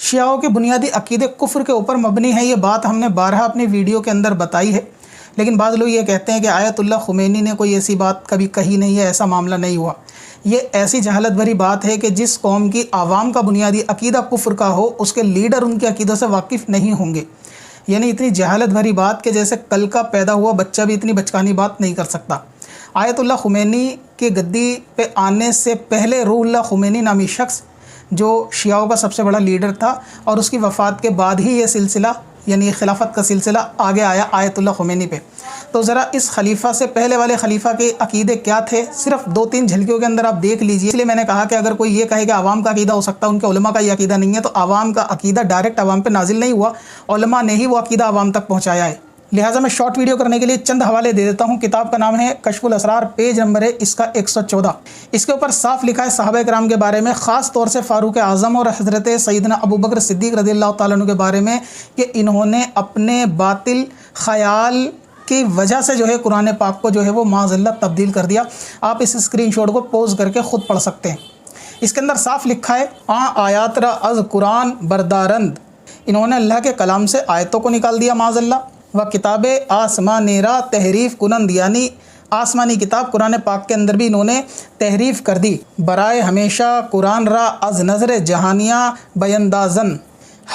शियाओं के बुनियादी अकीदे कुफ्र के ऊपर मबनी है। ये बात हमने बारहा अपनी वीडियो के अंदर बताई है, लेकिन बाज़ लोग ये कहते हैं कि आयतुल्लाह खुमैनी ने कोई ऐसी बात कभी कही नहीं है, ऐसा मामला नहीं हुआ। ये ऐसी जहालत भरी बात है कि जिस कौम की आवाम का बुनियादी अकीदा कुफ्र का हो, उसके लीडर उनके अकीदों से वाकिफ़ नहीं होंगे। यानी इतनी जहालत भरी बात कि जैसे कल का पैदा हुआ बच्चा भी इतनी बचकानी बात नहीं कर सकता। आयतुल्लाह खुमैनी के गद्दी पे आने से पहले रूहुल्लाह खुमैनी नामी शख्स जो शियाओं का सबसे बड़ा लीडर था, और उसकी वफ़ात के बाद ही ये सिलसिला यानी खिलाफत का सिलसिला आगे आया आयतुल्लाह खुमैनी पे। तो ज़रा इस खलीफा से पहले वाले खलीफा के अकीदे क्या थे, सिर्फ 2-3 झलकियों के अंदर आप देख लीजिए। इसलिए मैंने कहा कि अगर कोई ये कहे कि आवाम का अकीदा हो सकता है, उनके उलमा का ये अकीदा नहीं है, तो आवाम का अकीदा डायरेक्ट आवाम पे नाजिल नहीं हुआ, उलमा ने ही वो अकीदा आवाम तक पहुँचाया है। लिहाजा मैं शॉर्ट वीडियो करने के लिए चंद हवाले दे देता हूँ। किताब का नाम है कश्फुल असरार, पेज नंबर है इसका 114। इसके ऊपर साफ लिखा है सहाबा किराम के बारे में, ख़ास तौर से फ़ारूक आज़म और हज़रत सैयदना अबू बकर सिद्दीक़ रज़ियल्लाहु ताला अन्हु के बारे में कि इन्होंने अपने बातिल ख़याल की वजह से जो है कुरान पाक को जो है वो माज़अल्लाह तब्दील कर दिया। आप इस स्क्रीनशॉट को पोज करके ख़ुद पढ़ सकते हैं। इसके अंदर साफ लिखा है आयात रा अज़ कुरान बरदारंद, इन्होंने अल्लाह के कलाम से आयतों को निकाल दिया माज़अल्लाह। व किताब आसमानेरा तहरीफ़ कुनंद, यानी आसमानी किताब कुरान पाक के अंदर भी इन्होंने तहरीफ़ कर दी। बराए हमेशा कुरान रा अज़ नज़र जहानिया बयंदाज़न,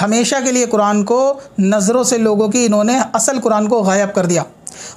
हमेशा के लिए कुरान को नज़रों से लोगों की इन्होंने असल कुरान को गायब कर दिया।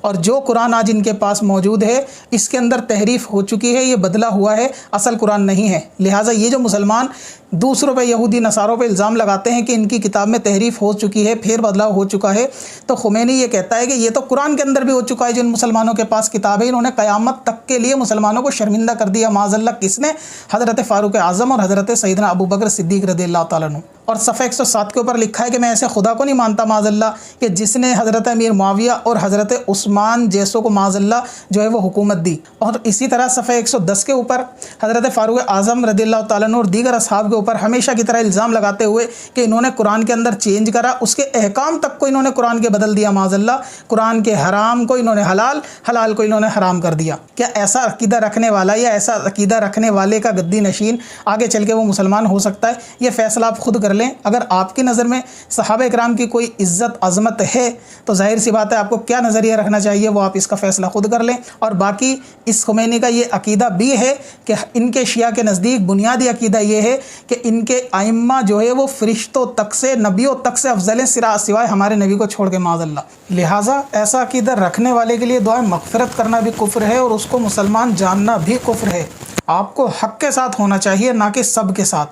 और जो कुरान आज इनके पास मौजूद है इसके अंदर तहरीफ़ हो चुकी है, ये बदला हुआ है, असल कुरान नहीं है। लिहाजा ये जो मुसलमान दूसरों पे, यहूदी नसारों पे इल्ज़ाम लगाते हैं कि इनकी किताब में तहरीफ़ हो चुकी है, फेर बदलाव हो चुका है, तो खुमैनी ये कहता है कि ये तो कुरान के अंदर भी हो चुका है। जिन मुसलमानों के पास किताब है, इन्होंने क़यामत तक के लिए मुसलमानों को शर्मिंदा कर दिया माज़अल्लाह। किसने? हज़रत फ़ारूक आज़म और हज़रत सैयदना अबू बकर सिद्दीक़ रज़ियल्लाहु ताला अन्हु। और सफ़ा 107 के ऊपर लिखा है कि मैं ऐसे खुदा को नहीं मानता माज़अल्लाह कि जिसने हज़रत अमीर मुआविया और हज़रत उस्मान जैसों को माज़अल्लाह जो है वो हुकूमत दी। और इसी तरह सफ़ा 110 के ऊपर हज़रत फ़ारूक आज़म रज़ियल्लाहु ताला अन्हु और दीगर असहाब के ऊपर हमेशा की तरह इल्ज़ाम लगाते हुए कि इन्होंने कुरान के अंदर चेंज करा, उसके अहकाम तक को इन्होंने कुरान के बदल दिया माज़अल्लाह। कुरान के हराम को इन्होंने हलाल, हलाल को इन्होंने हराम कर दिया। क्या ऐसा अकीदा रखने वाला या ऐसा अकीदा रखने वाले का गद्दी नशीन आगे चल के वो मुसलमान हो सकता है? ये फ़ैसला आप खुद कर लें। अगर आपकी नज़र में सहाबा किराम की कोई इज़्ज़त अज़मत है तो ज़ाहिर सी बात है आपको क्या नज़रिया रखना चाहिए वो आप इसका फ़ैसला खुद कर लें। और बाकी इस खुमैनी का ये अकीदा भी है कि इनके शिया के नज़दीक बुनियादी अकीदा ये है कि इनके आइम्मा जो है वो फ़रिश्तों तक से, नबियों तक से अफजल सिवाय हमारे नबी को छोड़ के माज़अल्लाह। लिहाजा ऐसा अकीदा रखने वाले के लिए दुआ मग़फ़िरत करना भी कुफ्र है और उसको मुसलमान जानना भी कुफ्र है। आपको हक़ के साथ होना चाहिए, ना कि सब के साथ।